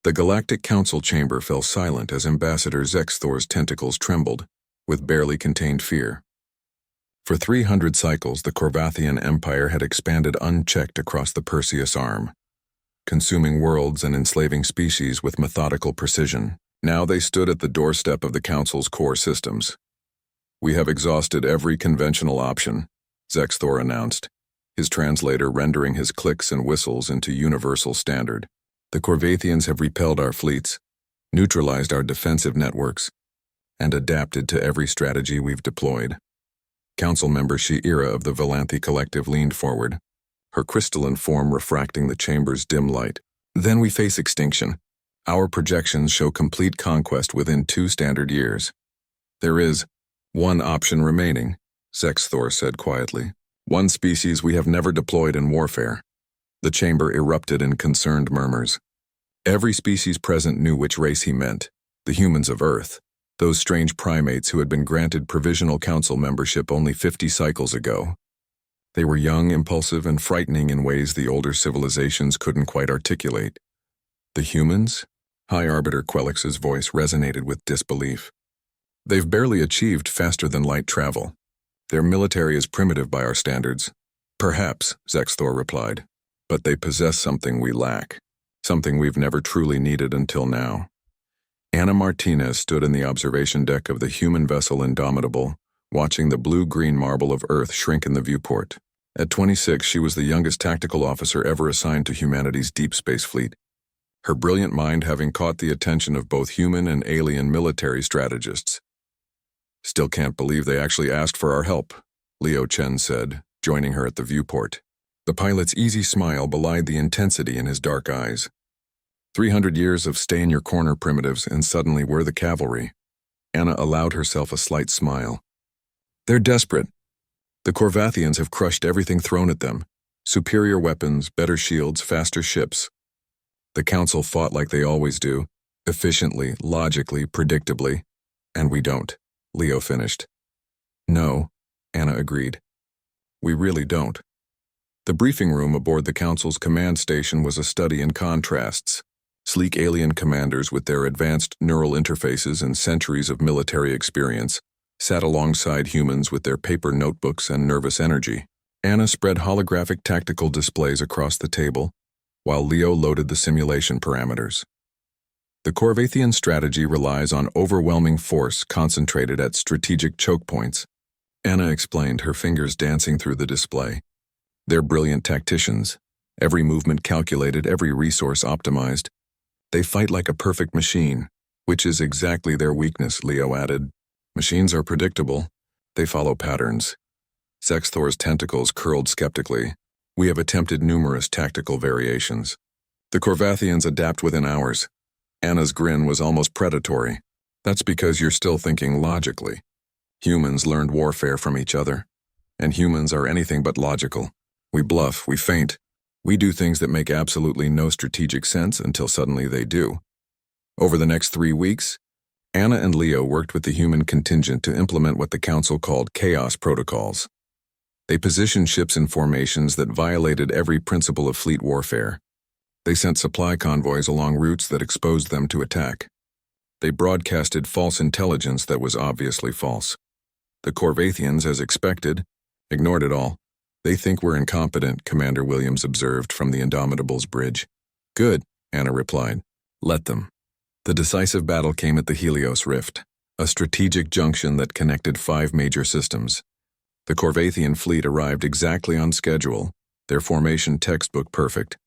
The Galactic Council chamber fell silent as Ambassador Zexthor's tentacles trembled, with barely contained fear. For 300 cycles, the Corvathian Empire had expanded unchecked across the Perseus Arm, consuming worlds and enslaving species with methodical precision. Now they stood at the doorstep of the Council's core systems. "We have exhausted every conventional option," Zexthor announced, his translator rendering his clicks and whistles into universal standard. "The Corvathians have repelled our fleets, neutralized our defensive networks, and adapted to every strategy we've deployed." Council member She'ira of the Valanthi Collective leaned forward, her crystalline form refracting the chamber's dim light. "Then we face extinction. Our projections show complete conquest within 2 standard years. There is one option remaining," Zexthor said quietly. "One species we have never deployed in warfare." The chamber erupted in concerned murmurs. Every species present knew which race he meant: the humans of Earth, those strange primates who had been granted provisional council membership only 50 cycles ago. They were young, impulsive, and frightening in ways the older civilizations couldn't quite articulate. "The humans?" High Arbiter Quellix's voice resonated with disbelief. "They've barely achieved faster-than-light travel. Their military is primitive by our standards." "Perhaps," Zexthor replied, "but they possess something we lack, something we've never truly needed until now." Ana Martinez stood in the observation deck of the human vessel Indomitable, watching the blue-green marble of Earth shrink in the viewport. At 26, she was the youngest tactical officer ever assigned to humanity's deep space fleet, her brilliant mind having caught the attention of both human and alien military strategists. "Still can't believe they actually asked for our help," Leo Chen said, joining her at the viewport. The pilot's easy smile belied the intensity in his dark eyes. 300 years of stay-in-your-corner primitives, and suddenly we're the cavalry. Anna allowed herself a slight smile. "They're desperate. The Corvathians have crushed everything thrown at them. Superior weapons, better shields, faster ships. The Council fought like they always do, efficiently, logically, predictably. And we don't," Leo finished. "No," Anna agreed. "We really don't." The briefing room aboard the Council's command station was a study in contrasts. Sleek alien commanders with their advanced neural interfaces and centuries of military experience sat alongside humans with their paper notebooks and nervous energy. Anna spread holographic tactical displays across the table, while Leo loaded the simulation parameters. The Corvathian strategy relies on overwhelming force concentrated at strategic choke points, Anna explained, her fingers dancing through the display. They're brilliant tacticians, every movement calculated, every resource optimized. They fight like a perfect machine, which is exactly their weakness, Leo added. Machines are predictable. They follow patterns. Zexthor's tentacles curled skeptically. We have attempted numerous tactical variations. The Corvathians adapt within hours. Anna's grin was almost predatory. That's because you're still thinking logically. Humans learned warfare from each other. And humans are anything but logical. We bluff, we feint. We do things that make absolutely no strategic sense until suddenly they do. Over the next 3 weeks, Anna and Leo worked with the human contingent to implement what the Council called chaos protocols. They positioned ships in formations that violated every principle of fleet warfare. They sent supply convoys along routes that exposed them to attack. They broadcasted false intelligence that was obviously false. The Corvathians, as expected, ignored it all. They think we're incompetent, Commander Williams observed from the Indomitable's bridge. Good, Anna replied. Let them. The decisive battle came at the Helios Rift, a strategic junction that connected 5 major systems. The Corvathian fleet arrived exactly on schedule, their formation textbook perfect.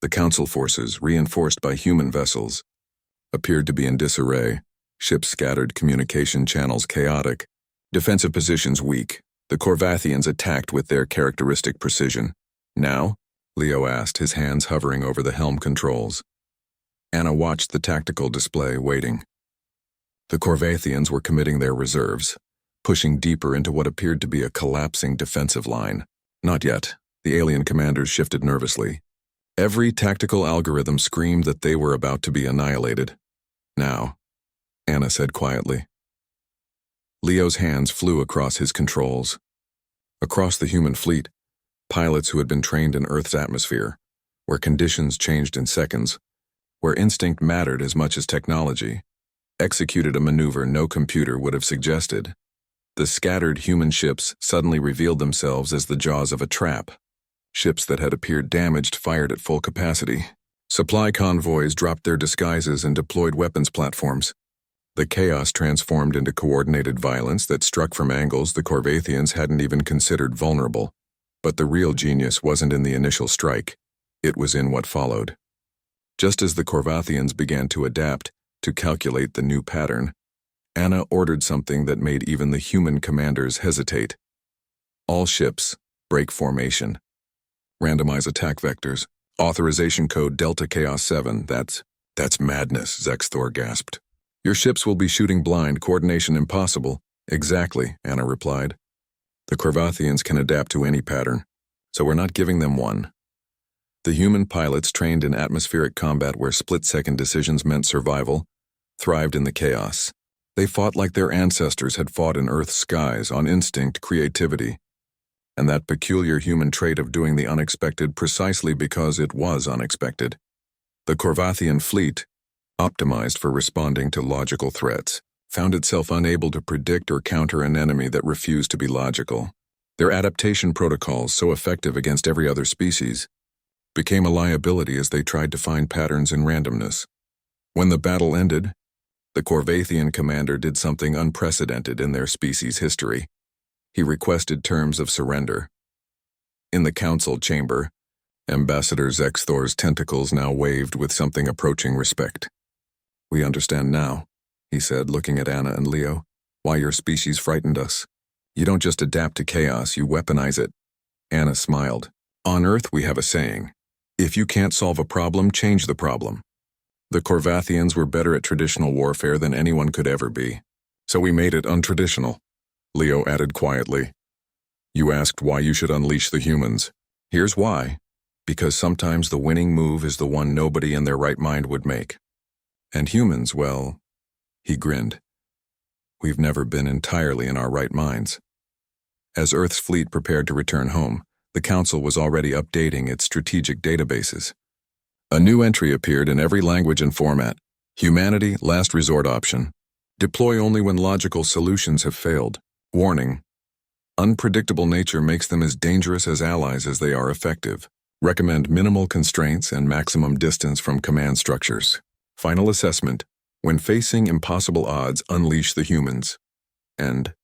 The Council forces, reinforced by human vessels, appeared to be in disarray, ships scattered, communication channels chaotic, defensive positions weak. The Corvathians attacked with their characteristic precision. Now? Leo asked, his hands hovering over the helm controls. Anna watched the tactical display, waiting. The Corvathians were committing their reserves, pushing deeper into what appeared to be a collapsing defensive line. Not yet. The alien commanders shifted nervously. Every tactical algorithm screamed that they were about to be annihilated. Now, Anna said quietly. Leo's hands flew across his controls. Across the human fleet, pilots who had been trained in Earth's atmosphere, where conditions changed in seconds, where instinct mattered as much as technology, executed a maneuver no computer would have suggested. The scattered human ships suddenly revealed themselves as the jaws of a trap. Ships that had appeared damaged fired at full capacity. Supply convoys dropped their disguises and deployed weapons platforms. The chaos transformed into coordinated violence that struck from angles the Corvathians hadn't even considered vulnerable. But the real genius wasn't in the initial strike. It was in what followed. Just as the Corvathians began to adapt, to calculate the new pattern, Anna ordered something that made even the human commanders hesitate. All ships, break formation. Randomize attack vectors. Authorization code Delta Chaos 7, that's madness, Zexthor gasped. Your ships will be shooting blind, coordination impossible. Exactly, Anna replied. The Corvathians can adapt to any pattern, so we're not giving them one. The human pilots trained in atmospheric combat where split-second decisions meant survival, thrived in the chaos. They fought like their ancestors had fought in Earth's skies, on instinct, creativity, and that peculiar human trait of doing the unexpected precisely because it was unexpected. The Corvathian fleet, optimized for responding to logical threats, found itself unable to predict or counter an enemy that refused to be logical. Their adaptation protocols, so effective against every other species, became a liability as they tried to find patterns in randomness. When the battle ended, the Corvathian commander did something unprecedented in their species' history. He requested terms of surrender. In the council chamber, Ambassador Zexthor's tentacles now waved with something approaching respect. "We understand now," he said, looking at Anna and Leo, "why your species frightened us. You don't just adapt to chaos, you weaponize it." Anna smiled. "On Earth we have a saying, if you can't solve a problem, change the problem." The Corvathians were better at traditional warfare than anyone could ever be. "So we made it untraditional," Leo added quietly. "You asked why you should unleash the humans. Here's why. Because sometimes the winning move is the one nobody in their right mind would make. And humans, well," he grinned, "we've never been entirely in our right minds." As Earth's fleet prepared to return home, the Council was already updating its strategic databases. A new entry appeared in every language and format. Humanity, last resort option. Deploy only when logical solutions have failed. Warning. Unpredictable nature makes them as dangerous as allies as they are effective. Recommend minimal constraints and maximum distance from command structures. Final assessment. When facing impossible odds, unleash the humans. End.